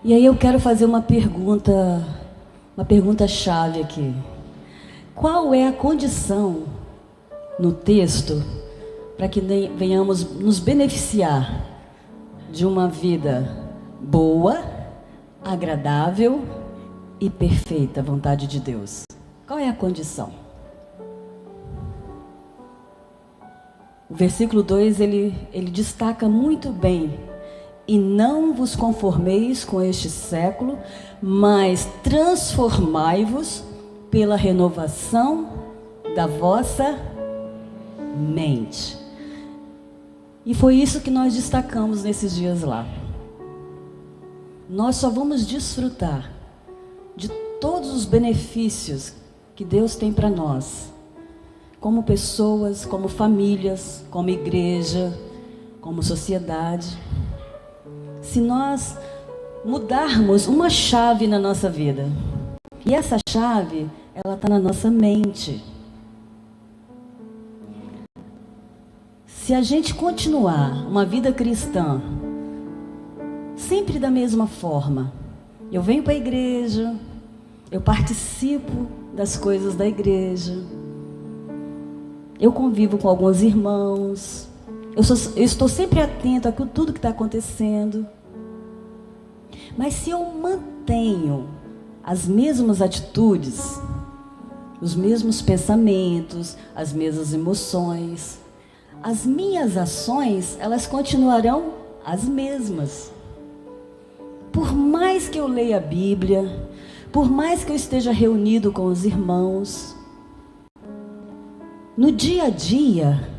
E aí eu quero fazer uma pergunta chave aqui. Qual é a condição no texto para que venhamos nos beneficiar de uma vida boa, agradável e perfeita à vontade de Deus? Qual é a condição? O versículo 2, ele destaca muito bem: e não vos conformeis com este século, mas transformai-vos pela renovação da vossa mente. E foi isso que nós destacamos nesses dias lá. Nós só vamos desfrutar de todos os benefícios que Deus tem para nós, como pessoas, como famílias, como igreja, como sociedade, se nós mudarmos uma chave na nossa vida. E essa chave, ela está na nossa mente. Se a gente continuar uma vida cristã sempre da mesma forma, eu venho para a igreja, eu participo das coisas da igreja, eu convivo com alguns irmãos, eu estou sempre atento a tudo que está acontecendo. Mas se eu mantenho as mesmas atitudes, os mesmos pensamentos, as mesmas emoções, as minhas ações, elas continuarão as mesmas. Por mais que eu leia a Bíblia, por mais que eu esteja reunido com os irmãos, no dia a dia,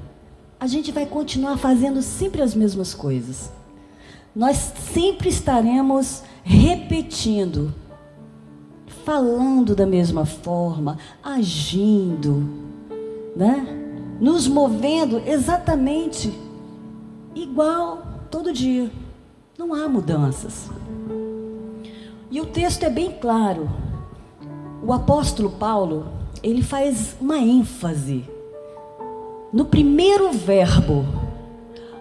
a gente vai continuar fazendo sempre as mesmas coisas. Nós sempre estaremos repetindo, falando da mesma forma, agindo, né? Nos movendo exatamente igual todo dia. Não há mudanças. E o texto é bem claro. O apóstolo Paulo, ele faz uma ênfase no primeiro verbo: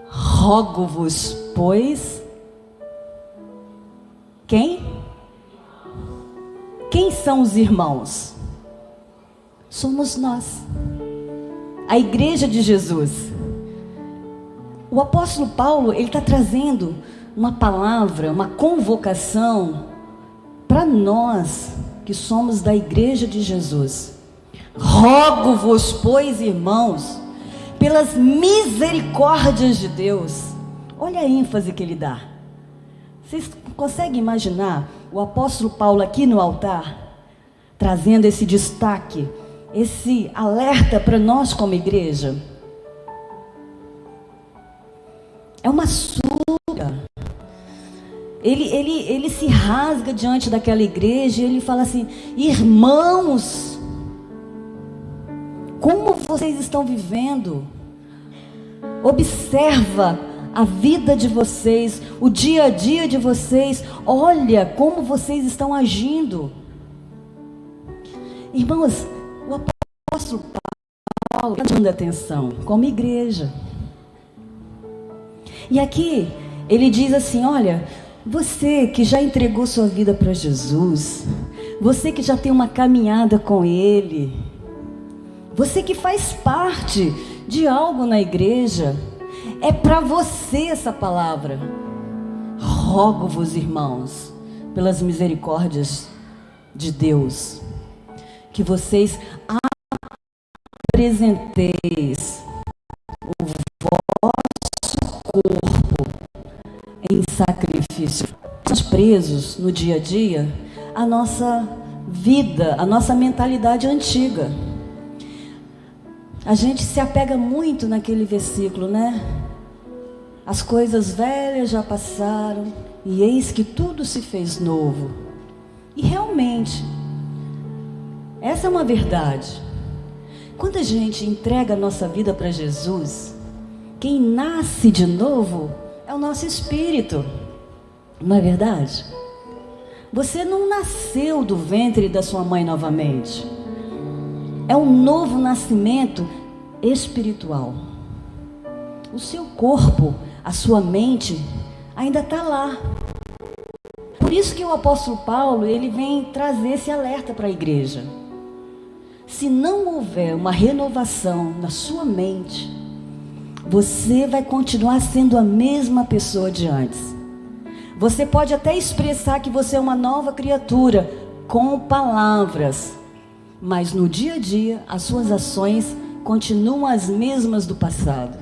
rogo-vos, pois. Quem são os irmãos? Somos nós, a igreja de Jesus. O apóstolo Paulo, ele está trazendo uma palavra, uma convocação para nós que somos da igreja de Jesus. Rogo-vos, pois, irmãos, pelas misericórdias de Deus. Olha a ênfase que ele dá. Vocês conseguem imaginar o apóstolo Paulo aqui no altar, trazendo esse destaque, esse alerta para nós como igreja? É uma súplica. Ele se rasga diante daquela igreja e ele fala assim: irmãos, como vocês estão vivendo? Observa a vida de vocês, o dia a dia de vocês. Olha como vocês estão agindo. Irmãos, o apóstolo Paulo está dando atenção como igreja. E aqui ele diz assim: olha, você que já entregou sua vida para Jesus, você que já tem uma caminhada com Ele, você que faz parte de algo na igreja, é para você essa palavra. Rogo-vos, irmãos, pelas misericórdias de Deus, que vocês apresenteis o vosso corpo em sacrifício. Estamos presos no dia a dia a nossa vida, a nossa mentalidade antiga. A gente se apega muito naquele versículo, né? As coisas velhas já passaram e eis que tudo se fez novo. E realmente, essa é uma verdade. Quando a gente entrega a nossa vida para Jesus, quem nasce de novo é o nosso espírito. Não é verdade? Você não nasceu do ventre da sua mãe novamente. É um novo nascimento espiritual. O seu corpo, a sua mente, ainda está lá. por isso que o apóstolo Paulo, ele vem trazer esse alerta para a igreja. Se não houver uma renovação na sua mente, você vai continuar sendo a mesma pessoa de antes. Você pode até expressar que você é uma nova criatura com palavras, mas no dia a dia as suas ações continuam as mesmas do passado.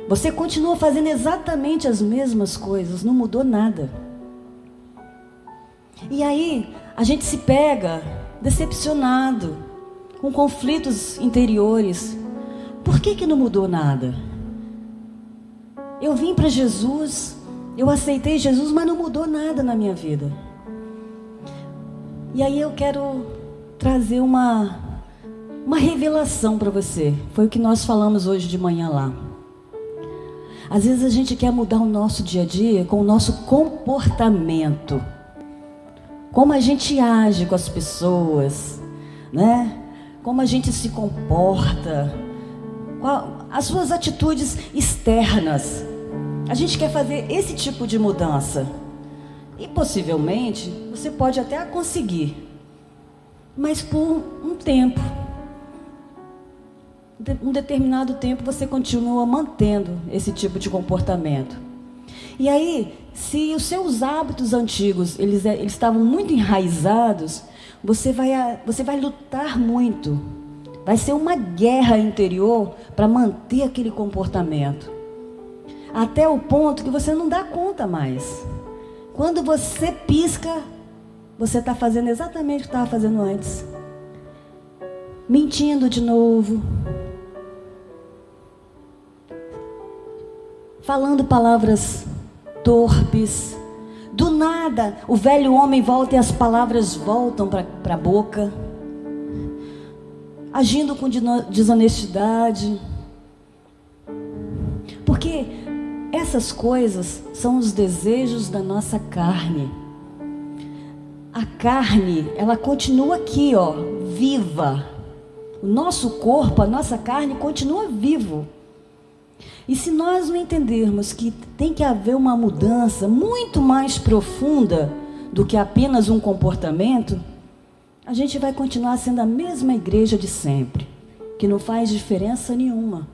Você continua fazendo exatamente as mesmas coisas, não mudou nada. E aí a gente se pega decepcionado, com conflitos interiores. Por que não mudou nada? Eu vim para Jesus, eu aceitei Jesus, mas não mudou nada na minha vida. E aí eu quero trazer uma revelação para você. Foi o que nós falamos hoje de manhã lá. Às vezes a gente quer mudar o nosso dia a dia com o nosso comportamento. Como a gente age com as pessoas, né? Como a gente se comporta, as suas atitudes externas. A gente quer fazer esse tipo de mudança. E possivelmente você pode até conseguir, mas por um tempo, um determinado tempo, você continua mantendo esse tipo de comportamento. E aí, se os seus hábitos antigos eles estavam muito enraizados, você vai lutar muito. Vai ser uma guerra interior para manter aquele comportamento. Até o ponto que você não dá conta mais. Quando você pisca, você está fazendo exatamente o que estava fazendo antes. Mentindo de novo. Falando palavras torpes. Do nada, o velho homem volta e as palavras voltam para a boca. Agindo com desonestidade. Porque essas coisas são os desejos da nossa carne. A carne, ela continua aqui, ó, viva. O nosso corpo, a nossa carne continua vivo. E se nós não entendermos que tem que haver uma mudança muito mais profunda do que apenas um comportamento, a gente vai continuar sendo a mesma igreja de sempre, que não faz diferença nenhuma.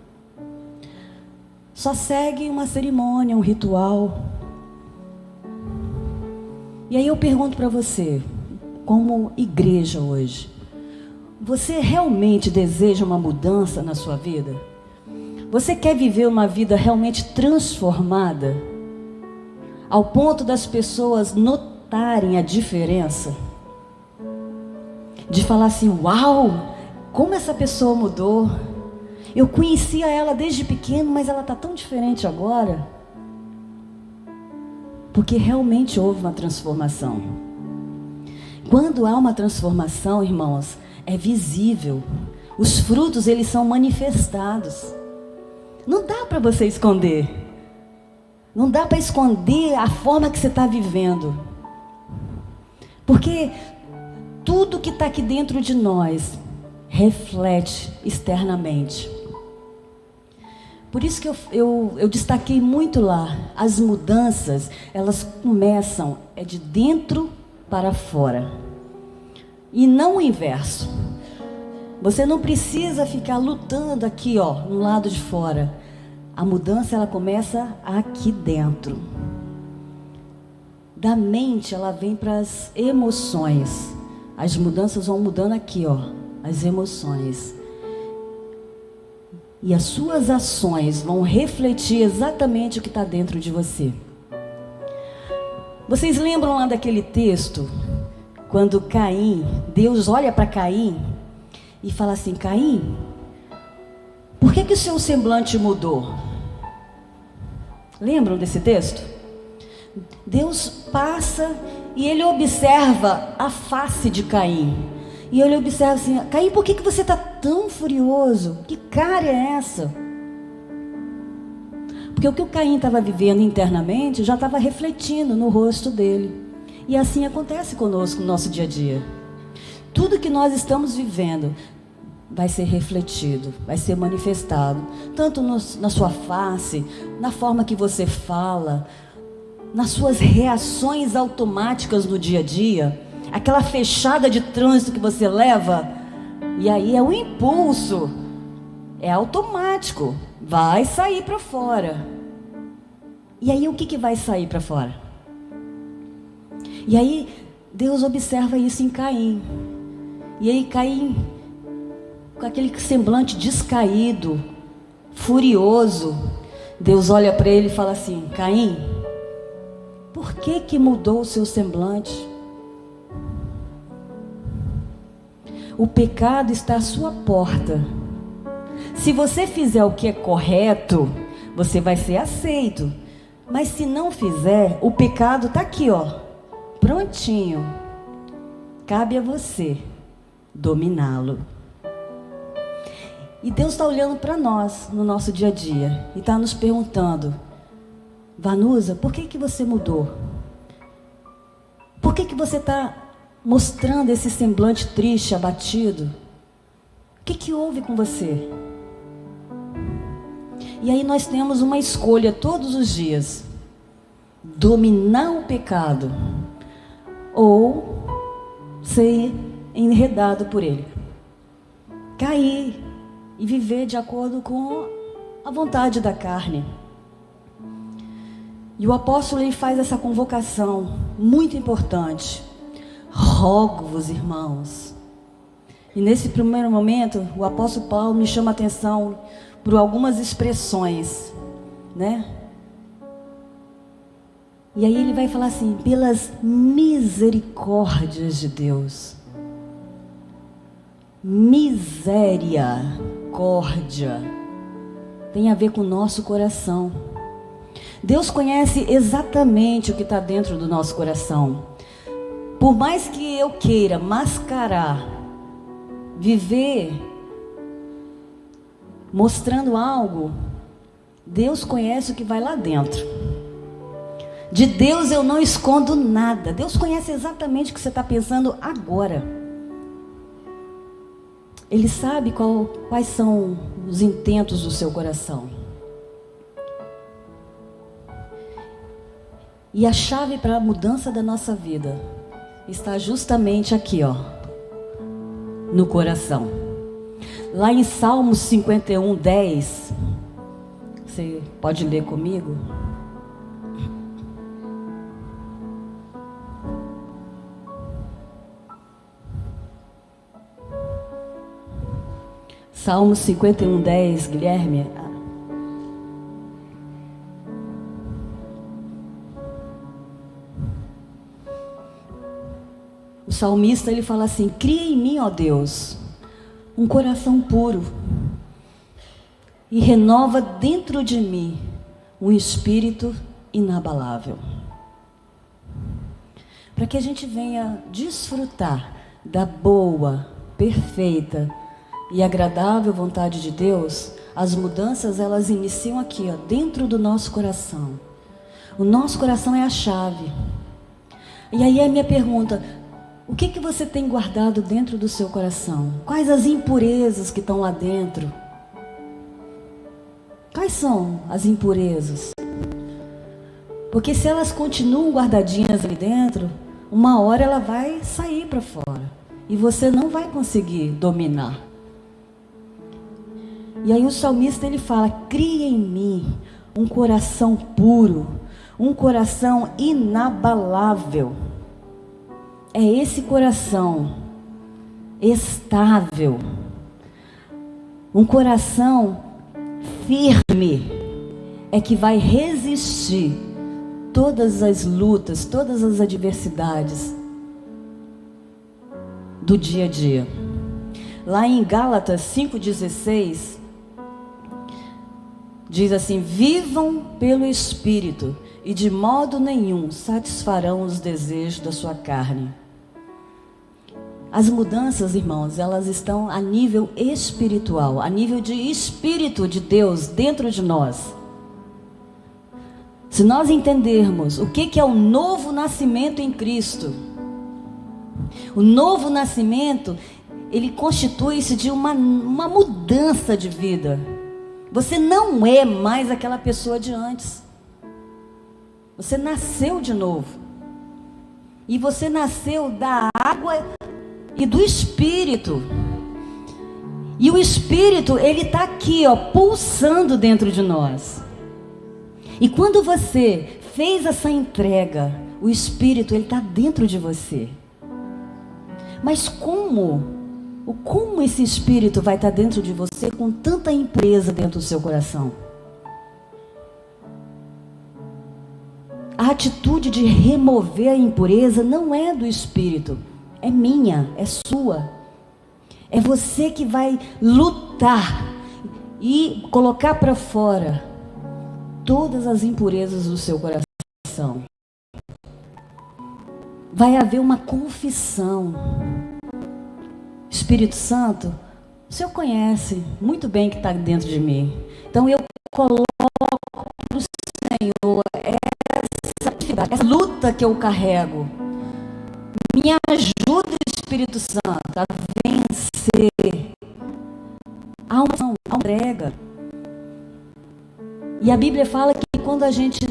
Só segue uma cerimônia, um ritual. E aí eu pergunto para você, como igreja hoje, você realmente deseja uma mudança na sua vida? Você quer viver uma vida realmente transformada? Ao ponto das pessoas notarem a diferença? De falar assim, uau, como essa pessoa mudou. Eu conhecia ela desde pequeno, mas ela está tão diferente agora. Porque realmente houve uma transformação. Quando há uma transformação, irmãos, é visível. Os frutos, eles são manifestados. Não dá para você esconder. Não dá para esconder a forma que você está vivendo. Porque tudo que está aqui dentro de nós reflete externamente. Por isso que eu destaquei muito lá. As mudanças, elas começam de dentro para fora. E não o inverso. Você não precisa ficar lutando aqui, ó, no lado de fora. A mudança, ela começa aqui dentro. Da mente, ela vem para as emoções. As mudanças vão mudando aqui, ó, as emoções. E as suas ações vão refletir exatamente o que está dentro de você. Vocês lembram lá daquele texto? Quando Caim, Deus olha para Caim e fala assim, Caim, por que o seu semblante mudou? Lembram desse texto? Deus passa e ele observa a face de Caim. E ele observa assim, Caim, por que você está tão furioso? Que cara é essa? Porque o que o Caim estava vivendo internamente já estava refletindo no rosto dele. E assim acontece conosco no nosso dia a dia. Tudo que nós estamos vivendo vai ser refletido, vai ser manifestado. Tanto na sua face, na forma que você fala, nas suas reações automáticas no dia a dia, aquela fechada de trânsito que você leva, e aí é o impulso, é automático, vai sair para fora. E aí o que vai sair para fora? E aí Deus observa isso em Caim. E aí Caim, com aquele semblante descaído, furioso, Deus olha para ele e fala assim: Caim, por que mudou o seu semblante? O pecado está à sua porta. Se você fizer o que é correto, você vai ser aceito. Mas se não fizer, o pecado está aqui, ó, prontinho. Cabe a você dominá-lo. E Deus está olhando para nós no nosso dia a dia e está nos perguntando: Vanusa, por que você mudou? Por que você está mostrando esse semblante triste, abatido? O que houve com você? E aí nós temos uma escolha todos os dias: dominar o pecado ou ser enredado por ele, cair e viver de acordo com a vontade da carne. E o apóstolo ele faz essa convocação muito importante: rogo-vos, irmãos. E nesse primeiro momento, o apóstolo Paulo me chama a atenção por algumas expressões, né? E aí ele vai falar assim: pelas misericórdias de Deus. Misericórdia tem a ver com o nosso coração. Deus conhece exatamente o que está dentro do nosso coração. Por mais que eu queira mascarar, viver mostrando algo, Deus conhece o que vai lá dentro. De Deus eu não escondo nada. Deus conhece exatamente o que você está pensando agora. Ele sabe quais são os intentos do seu coração. E a chave para a mudança da nossa vida está justamente aqui, ó, no coração. Lá em Salmos 51:10, você pode ler comigo? Salmos 51:10, Guilherme. O salmista ele fala assim: cria em mim, ó Deus, um coração puro e renova dentro de mim um espírito inabalável. Para que a gente venha desfrutar da boa, perfeita e agradável vontade de Deus, as mudanças elas iniciam aqui, ó, dentro do nosso coração. O nosso coração é a chave. E aí a minha pergunta: o que você tem guardado dentro do seu coração? Quais as impurezas que estão lá dentro? Quais são as impurezas? Porque se elas continuam guardadinhas ali dentro, uma hora ela vai sair para fora e você não vai conseguir dominar. E aí o salmista ele fala: cria em mim um coração puro, um coração inabalável. É esse coração estável, um coração firme, é que vai resistir todas as lutas, todas as adversidades do dia a dia. Lá em Gálatas 5,16 diz assim: vivam pelo Espírito e de modo nenhum satisfarão os desejos da sua carne. As mudanças, irmãos, elas estão a nível espiritual, a nível de Espírito de Deus dentro de nós. Se nós entendermos o que é o novo nascimento em Cristo, o novo nascimento, ele constitui-se de uma mudança de vida. Você não é mais aquela pessoa de antes. Você nasceu de novo. E você nasceu da água e do Espírito. E o Espírito, ele está aqui, ó, pulsando dentro de nós. E quando você fez essa entrega, o Espírito, ele está dentro de você. Mas como esse Espírito vai estar dentro de você com tanta impureza dentro do seu coração? A atitude de remover a impureza não é do Espírito, é minha, é sua. É você que vai lutar e colocar para fora todas as impurezas do seu coração. Vai haver uma confissão. Espírito Santo, o Senhor conhece muito bem o que está dentro de mim. Então eu coloco para o Senhor essa luta que eu carrego. Me ajuda, Espírito Santo, a vencer. Há uma entrega. E a Bíblia fala que quando a gente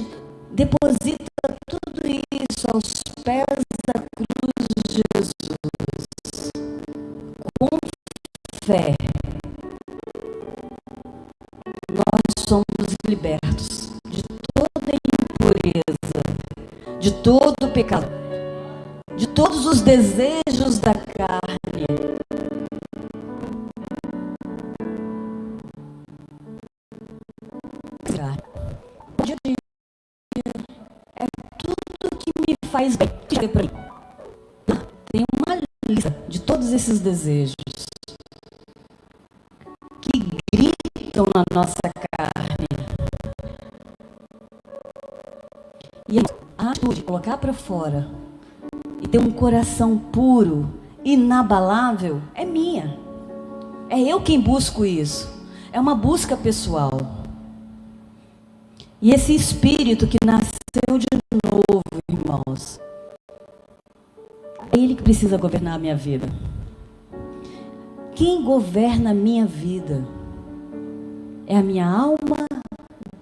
deposita tudo isso aos pés da cruz de Jesus, com fé, nós somos libertos de toda impureza, de todo pecado, de todos os desejos da carne. É tudo que me faz bem. Tem uma lista de todos esses desejos que gritam na nossa carne. E a atitude de colocar para fora e ter um coração puro, inabalável, é minha. É eu quem busco isso. É uma busca pessoal. E esse Espírito que nasceu de novo, irmãos, é Ele que precisa governar a minha vida. Quem governa a minha vida é a minha alma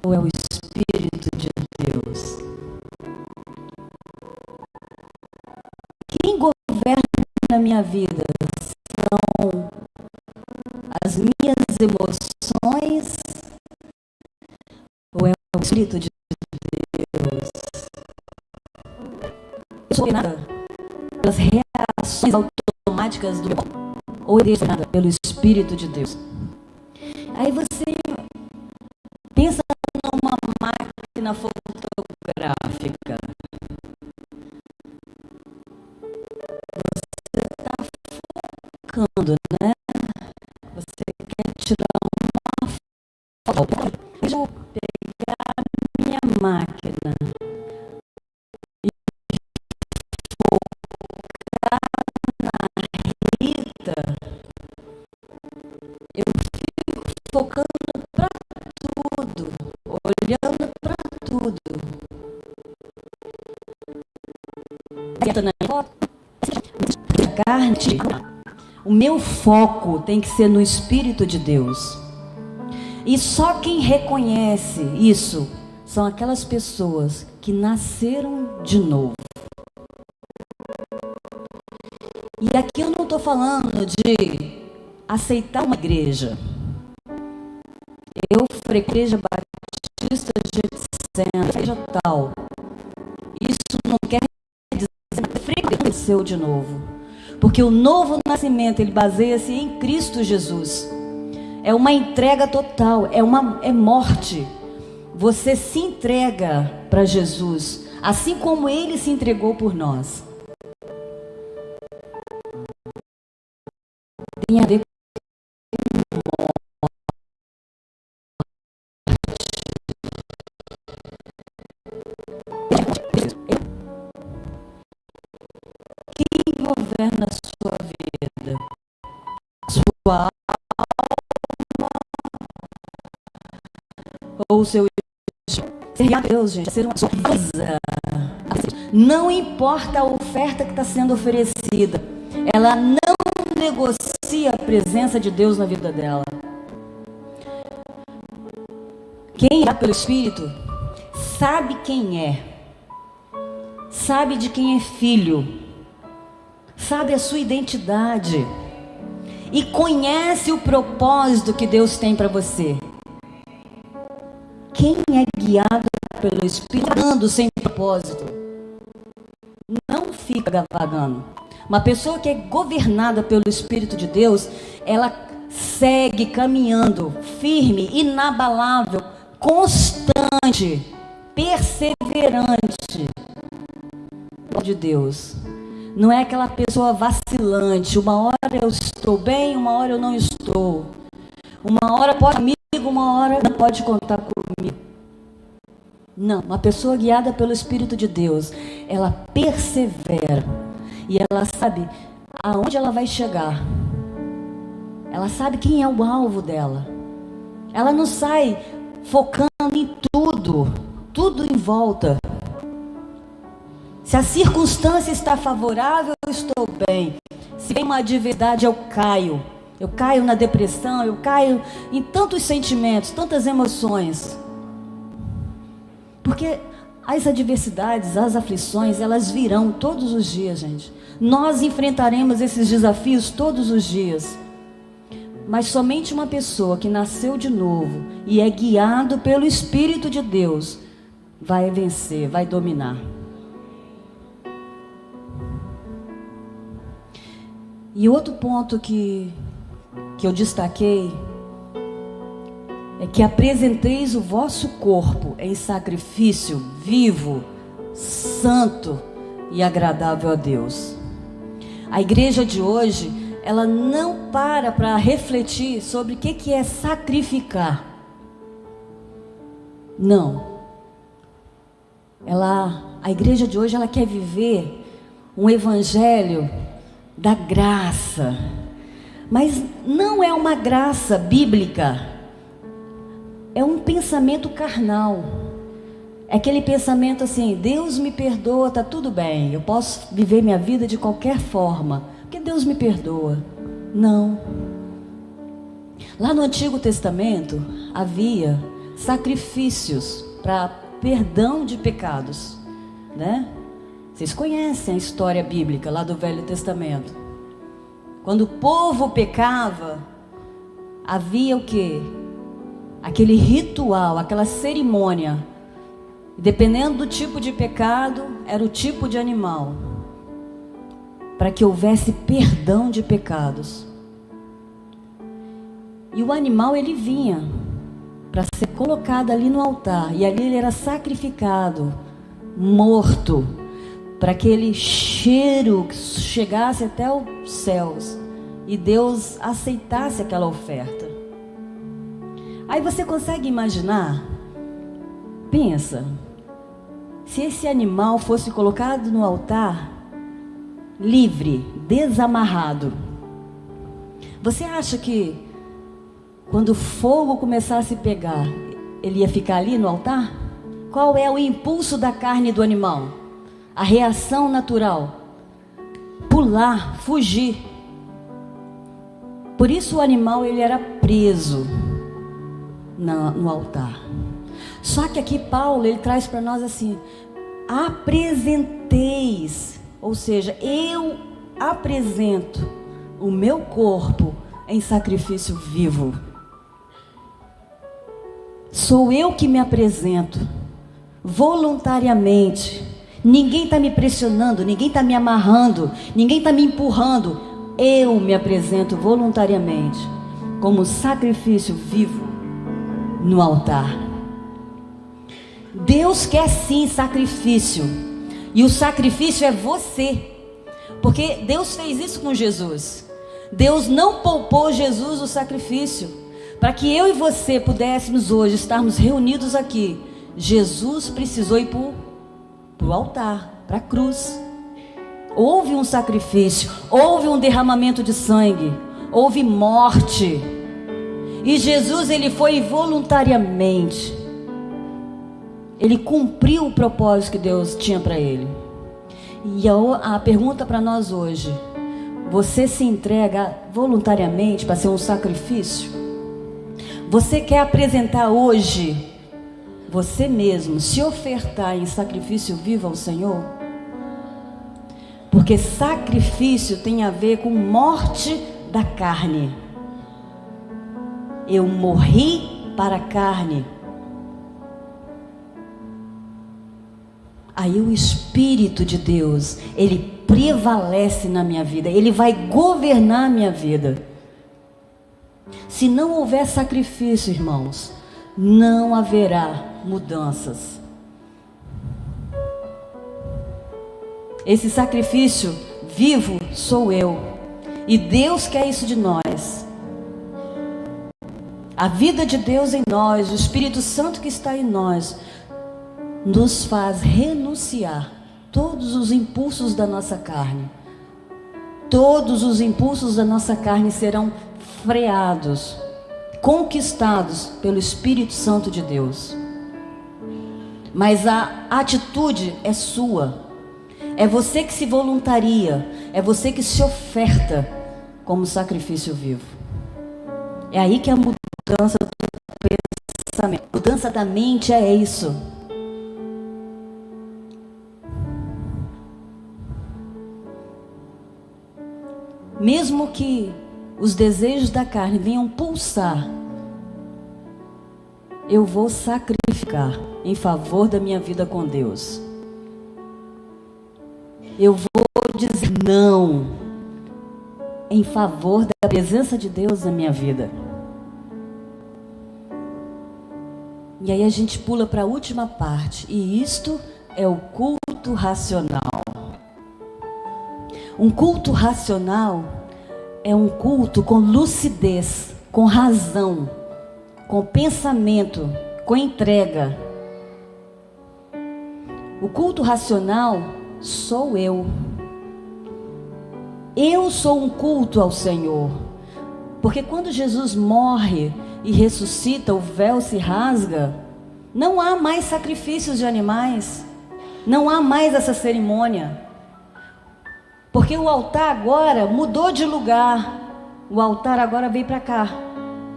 ou é o Espírito de Deus? Quem governa a minha vida são as minhas emoções ou é o Espírito de Deus? Eu sou governada pelas reações automáticas do ou eu sou governada pelo Espírito de Deus? Aí você pensa numa máquina fotográfica. Você está focando, né? Você quer tirar uma foto. Deixa eu pegar a minha máquina e focar na Rita. Eu fico focando para tudo, olhando para tudo. A carne, o meu foco tem que ser no Espírito de Deus. E só quem reconhece isso são aquelas pessoas que nasceram de novo. E aqui eu não estou falando de aceitar uma igreja. Eu frequento a igreja batista Getsemane, seja tal. Isso não quer dizer que frequenteu de novo. Porque o novo nascimento, ele baseia-se em Cristo Jesus. É uma entrega total, é morte. Você se entrega para Jesus, assim como Ele se entregou por nós. Tem a ver com quem governa a sua vida? Sua alma ou o seu servir a Deus, gente, ser uma coisa. Não importa a oferta que está sendo oferecida, ela não negocia a presença de Deus na vida dela. Quem é pelo Espírito sabe quem é. sabe de quem é filho, sabe a sua identidade e conhece o propósito que Deus tem para você. Quem é guiado pelo Espírito, andando sem propósito, não fica vagando. Uma pessoa que é governada pelo Espírito de Deus, ela segue caminhando firme, inabalável, constante, perseverante. De Deus. Não é aquela pessoa vacilante. Uma hora eu estou bem, uma hora eu não estou. Uma hora pode comigo, uma hora não pode contar comigo. Não, uma pessoa guiada pelo Espírito de Deus, ela persevera e ela sabe aonde ela vai chegar. Ela sabe quem é o alvo dela. Ela não sai focando em tudo em volta. Se a circunstância está favorável, eu estou bem. Se vem uma adversidade, eu caio. Eu caio na depressão, eu caio em tantos sentimentos, tantas emoções. Porque as adversidades, as aflições, elas virão todos os dias, gente. Nós enfrentaremos esses desafios todos os dias. Mas somente uma pessoa que nasceu de novo e é guiado pelo Espírito de Deus vai vencer, vai dominar. E outro ponto que eu destaquei é que apresenteis o vosso corpo em sacrifício vivo, santo e agradável a Deus. A igreja de hoje, ela não para refletir sobre o que é sacrificar. Não. A igreja de hoje, ela quer viver um evangelho da graça, mas não é uma graça bíblica, é um pensamento carnal, é aquele pensamento assim: Deus me perdoa, tá tudo bem, eu posso viver minha vida de qualquer forma, porque Deus me perdoa. Não. Lá no Antigo Testamento havia sacrifícios para perdão de pecados, né? Vocês conhecem a história bíblica lá do Velho Testamento. Quando o povo pecava, havia o quê? Aquele ritual, aquela cerimônia. Dependendo do tipo de pecado, era o tipo de animal. Para que houvesse perdão de pecados. E o animal, ele vinha para ser colocado ali no altar. E ali ele era sacrificado, morto, para que aquele cheiro chegasse até os céus e Deus aceitasse aquela oferta. Aí você consegue imaginar? Pensa, se esse animal fosse colocado no altar, livre, desamarrado, você acha que quando o fogo começasse a pegar, ele ia ficar ali no altar? Qual é o impulso da carne do animal? A reação natural: pular, fugir. Por isso o animal, ele era preso no altar. Só que aqui Paulo, ele traz para nós assim: apresenteis, ou seja, eu apresento o meu corpo em sacrifício vivo. Sou eu que me apresento voluntariamente. Ninguém está me pressionando, ninguém está me amarrando, ninguém está me empurrando. Eu me apresento voluntariamente como sacrifício vivo no altar. Deus quer sim sacrifício, e o sacrifício é você, porque Deus fez isso com Jesus. Deus não poupou Jesus o sacrifício, para que eu e você pudéssemos hoje estarmos reunidos aqui. Jesus precisou ir para o altar, para a cruz. Houve um sacrifício, houve um derramamento de sangue, houve morte, e Jesus, ele foi voluntariamente. Ele cumpriu o propósito que Deus tinha para ele. E a pergunta para nós hoje: você se entrega voluntariamente para ser um sacrifício? Você quer apresentar hoje você mesmo, se ofertar em sacrifício vivo ao Senhor? Porque sacrifício tem a ver com morte da carne. Eu morri para a carne. Aí o Espírito de Deus, ele prevalece na minha vida, ele vai governar a minha vida. Se não houver sacrifício, irmãos, não haverá mudanças. Esse sacrifício vivo sou eu, e Deus quer isso de nós. A vida de Deus em nós, o Espírito Santo que está em nós, nos faz renunciar todos os impulsos da nossa carne. Todos os impulsos da nossa carne serão freados, conquistados pelo Espírito Santo de Deus. Mas a atitude é sua. É você que se voluntaria, é você que se oferta como sacrifício vivo. É aí que a mudança do pensamento, a mudança da mente é isso. Mesmo que os desejos da carne venham pulsar, eu vou sacrificar em favor da minha vida com Deus. Eu vou dizer não em favor da presença de Deus na minha vida. E aí a gente pula para a última parte, e isto é o culto racional. Um culto racional é um culto com lucidez, com razão, com pensamento, com entrega. O culto racional sou eu. Eu sou um culto ao Senhor. Porque quando Jesus morre e ressuscita, o véu se rasga, não há mais sacrifícios de animais, não há mais essa cerimônia. Porque o altar agora mudou de lugar. O altar agora veio para cá,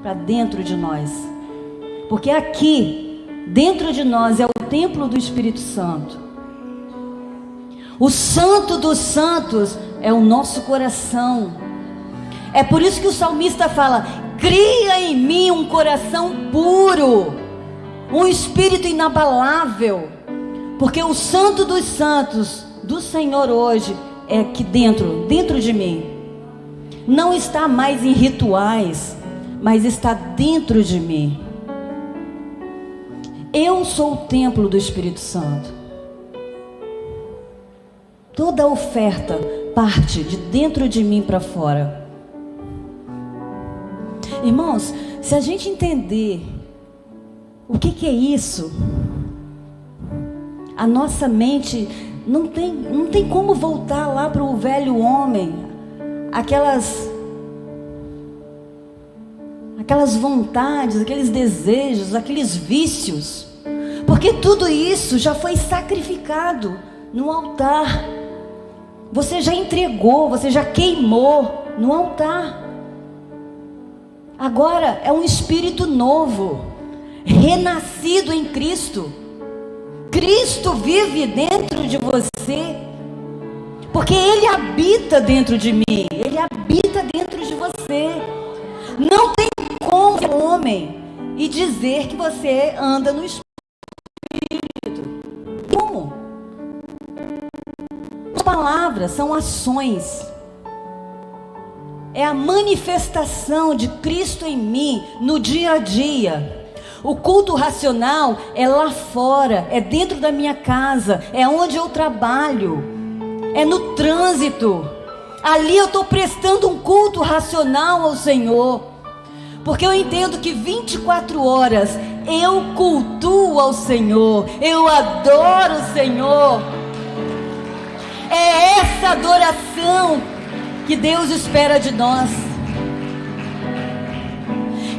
para dentro de nós. Porque aqui, dentro de nós, é o templo do Espírito Santo. O Santo dos Santos é o nosso coração. É por isso que o salmista fala: cria em mim um coração puro, um espírito inabalável. Porque o Santo dos Santos do Senhor hoje é aqui dentro de mim. Não está mais em rituais, mas está dentro de mim. Eu sou o templo do Espírito Santo. Toda oferta parte de dentro de mim para fora. Irmãos, se a gente entender o que é isso, a nossa mente não tem como voltar lá para o velho homem, aquelas vontades, aqueles desejos, aqueles vícios, porque tudo isso já foi sacrificado no altar. Você já entregou, você já queimou no altar. Agora é um espírito novo, renascido em Cristo. Cristo vive dentro de você, porque Ele habita dentro de mim, Ele habita dentro de você. Não tem como ser homem e dizer que você anda no Espírito. Como? As palavras são ações. É a manifestação de Cristo em mim no dia a dia. O culto racional é lá fora, é dentro da minha casa, é onde eu trabalho, é no trânsito. Ali eu estou prestando um culto racional ao Senhor, porque eu entendo que 24 horas eu cultuo ao Senhor, eu adoro o Senhor. É essa adoração que Deus espera de nós.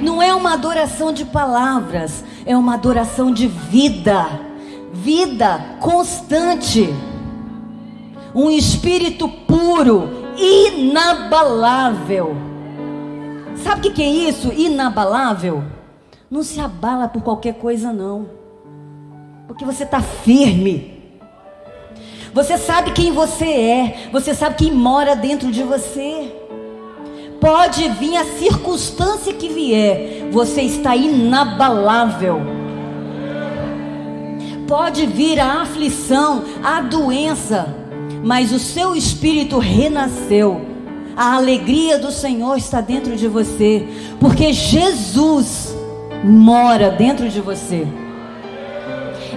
Não é uma adoração de palavras, é uma adoração de vida, vida constante, um espírito puro, inabalável. Sabe o que é isso? Inabalável? Não se abala por qualquer coisa não, porque você está firme. Você sabe quem você é. Você sabe quem mora dentro de você. Pode vir a circunstância que vier, você está inabalável. Pode vir a aflição, a doença, mas o seu espírito renasceu. A alegria do Senhor está dentro de você, porque Jesus mora dentro de você.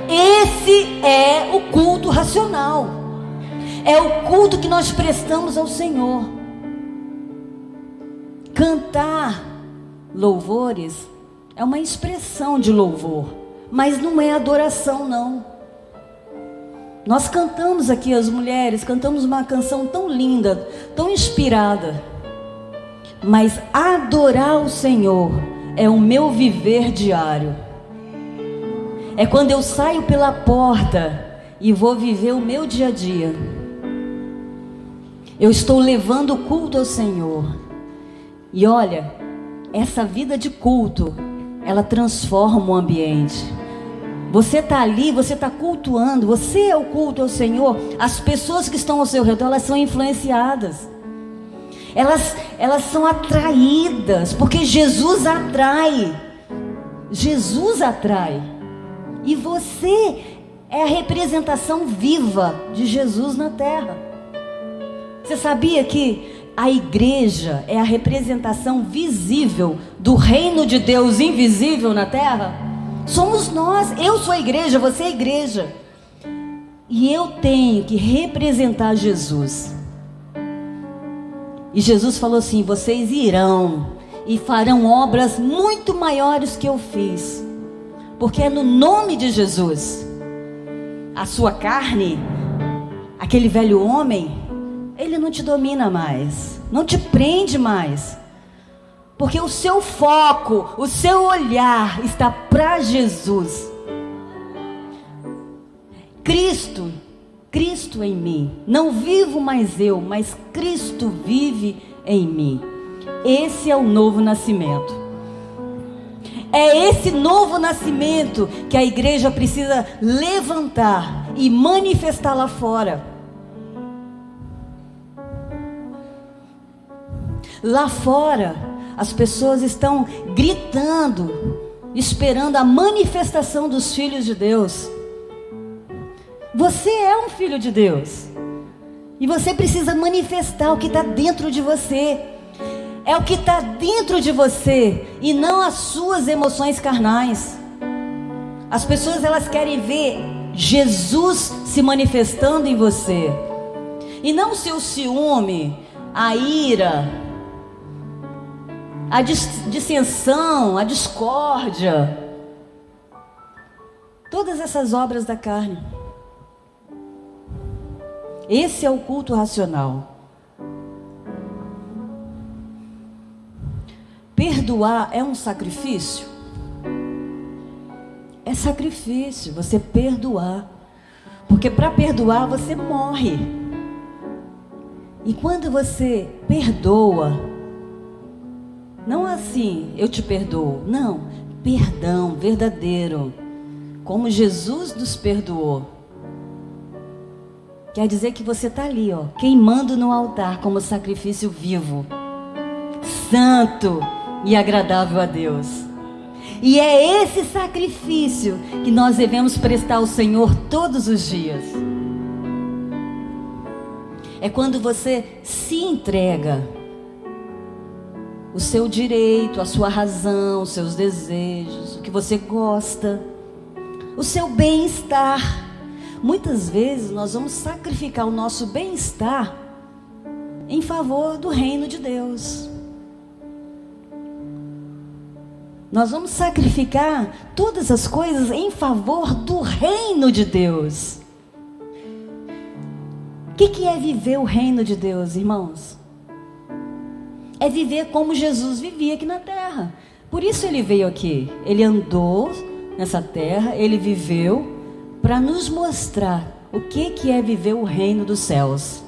Esse é o culto racional. É o culto que nós prestamos ao Senhor. Cantar louvores é uma expressão de louvor, mas não é adoração, não. Nós cantamos aqui, as mulheres, cantamos uma canção tão linda, tão inspirada, mas adorar o Senhor é o meu viver diário. É quando eu saio pela porta e vou viver o meu dia a dia. Eu estou levando o culto ao Senhor. E olha, essa vida de culto, ela transforma o ambiente. Você está ali, você está cultuando, você é o culto ao Senhor. As pessoas que estão ao seu redor, elas são influenciadas. Elas são atraídas, porque Jesus atrai. Jesus atrai. E você é a representação viva de Jesus na terra. Você sabia que a igreja é a representação visível do reino de Deus invisível na terra? Somos nós. Eu sou a igreja, você é a igreja. E eu tenho que representar Jesus. E Jesus falou assim: vocês irão e farão obras muito maiores que eu fiz, porque é no nome de Jesus. A sua carne, aquele velho homem, ele não te domina mais, não te prende mais, porque o seu foco, o seu olhar está para Jesus. Cristo em mim. Não vivo mais eu, mas Cristo vive em mim. Esse é o novo nascimento. É esse novo nascimento que a igreja precisa levantar e manifestar lá fora. Lá fora, as pessoas estão gritando, esperando a manifestação dos filhos de Deus. Você é um filho de Deus. E você precisa manifestar o que está dentro de você. É o que está dentro de você e não as suas emoções carnais. As pessoas, elas querem ver Jesus se manifestando em você. E não o seu ciúme, a ira, a dissensão, a discórdia, todas essas obras da carne. Esse é o culto racional. Perdoar é um sacrifício? É sacrifício você perdoar, porque para perdoar você morre. E quando você perdoa, não assim, eu te perdoo. Não, perdão verdadeiro, como Jesus nos perdoou. Quer dizer que você está ali, ó, queimando no altar como sacrifício vivo, santo e agradável a Deus. E é esse sacrifício que nós devemos prestar ao Senhor todos os dias. É quando você se entrega o seu direito, a sua razão, os seus desejos, o que você gosta, o seu bem-estar. Muitas vezes nós vamos sacrificar o nosso bem-estar em favor do reino de Deus. Nós vamos sacrificar todas as coisas em favor do reino de Deus. O que é viver o reino de Deus, irmãos? É viver como Jesus vivia aqui na terra. Por isso ele veio aqui. Ele andou nessa terra, ele viveu para nos mostrar o que é viver o reino dos céus.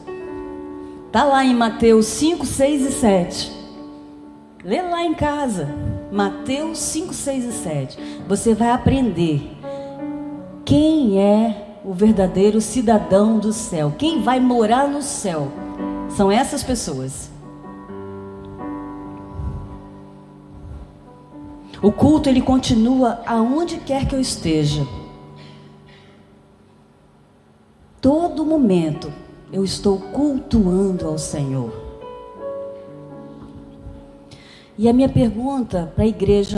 Está lá em Mateus 5, 6 e 7. Lê lá em casa. Mateus 5, 6 e 7. Você vai aprender quem é o verdadeiro cidadão do céu. Quem vai morar no céu são essas pessoas. O culto, ele continua aonde quer que eu esteja. Todo momento eu estou cultuando ao Senhor. E a minha pergunta para a igreja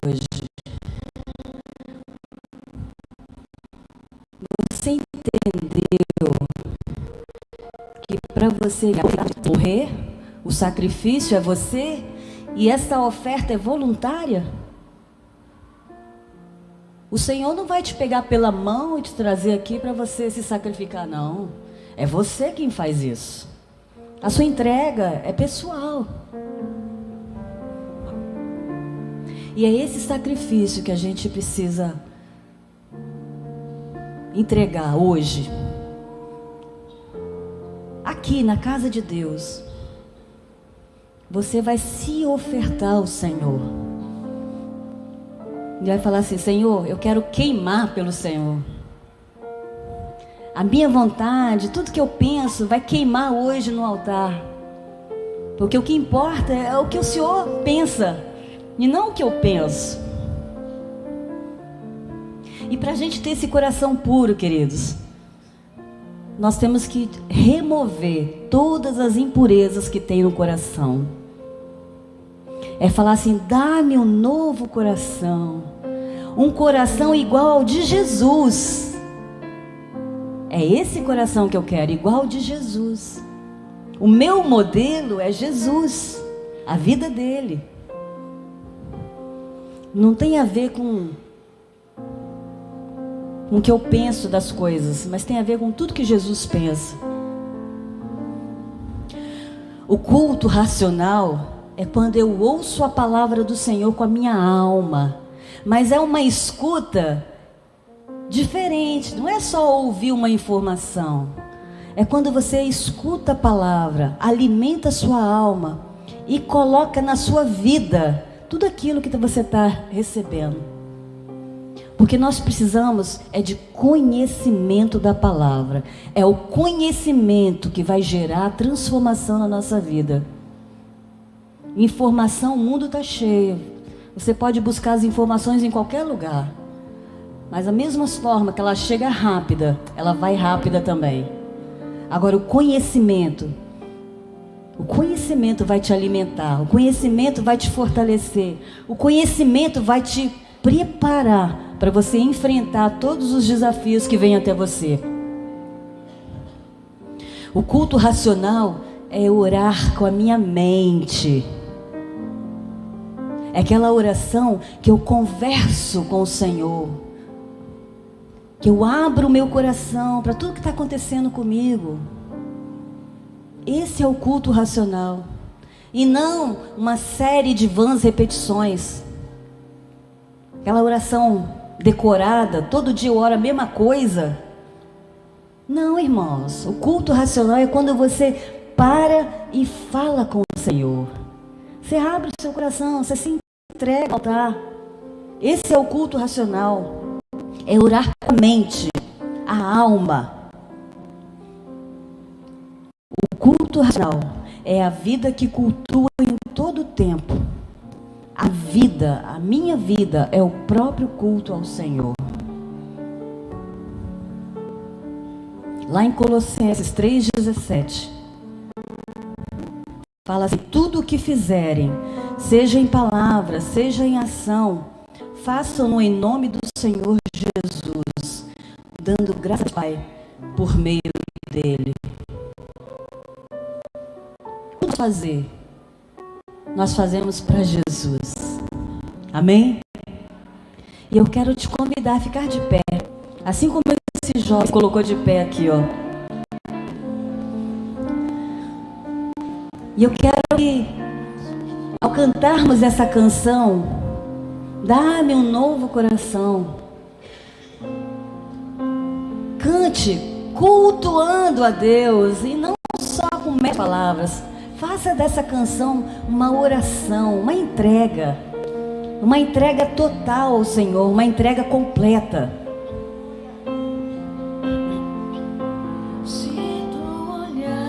hoje: você entendeu que para você morrer, o sacrifício é você e essa oferta é voluntária? O Senhor não vai te pegar pela mão e te trazer aqui para você se sacrificar, não. É você quem faz isso. A sua entrega é pessoal. E é esse sacrifício que a gente precisa entregar hoje. Aqui na casa de Deus, você vai se ofertar ao Senhor. E vai falar assim: Senhor, eu quero queimar pelo Senhor. A minha vontade, tudo que eu penso, vai queimar hoje no altar. Porque o que importa é o que o Senhor pensa, e não o que eu penso. E para a gente ter esse coração puro, queridos, nós temos que remover todas as impurezas que tem no coração. É falar assim: dá-me um novo coração, um coração igual ao de Jesus. É esse coração que eu quero, igual ao de Jesus. O meu modelo é Jesus, a vida dele. Não tem a ver com o que eu penso das coisas, mas tem a ver com tudo que Jesus pensa. O culto racional é quando eu ouço a palavra do Senhor com a minha alma, mas é uma escuta diferente, não é só ouvir uma informação. É quando você escuta a palavra, alimenta a sua alma e coloca na sua vida tudo aquilo que você está recebendo. Porque nós precisamos é de conhecimento da palavra. É o conhecimento que vai gerar transformação na nossa vida. Informação, o mundo está cheio. Você pode buscar as informações em qualquer lugar. Mas da mesma forma que ela chega rápida, ela vai rápida também. Agora o conhecimento vai te alimentar. O conhecimento vai te fortalecer. O conhecimento vai te preparar para você enfrentar todos os desafios que vêm até você. O culto racional é orar com a minha mente. É aquela oração que eu converso com o Senhor, que eu abro o meu coração para tudo que está acontecendo comigo. Esse é o culto racional, e não uma série de vãs repetições. Aquela oração decorada, todo dia eu oro a mesma coisa. Não, irmãos, o culto racional é quando você para e fala com o Senhor. Você abre o seu coração, você se entrega ao altar. Esse é o culto racional. É orar com a mente, a alma. O culto racional é a vida que cultua em todo o tempo. A vida, a minha vida, é o próprio culto ao Senhor. Lá em Colossenses 3,17, fala assim: tudo o que fizerem, seja em palavra, seja em ação, façam-no em nome do Senhor Jesus, dando graças ao Pai por meio dele. O que fazer? Nós fazemos para Jesus. Amém? E eu quero te convidar a ficar de pé, assim como esse jovem colocou de pé aqui, ó. E eu quero que, ao cantarmos essa canção, dá-me um novo coração, cante cultuando a Deus, e não só com meras palavras. Faça dessa canção uma oração, uma entrega total ao Senhor, uma entrega completa.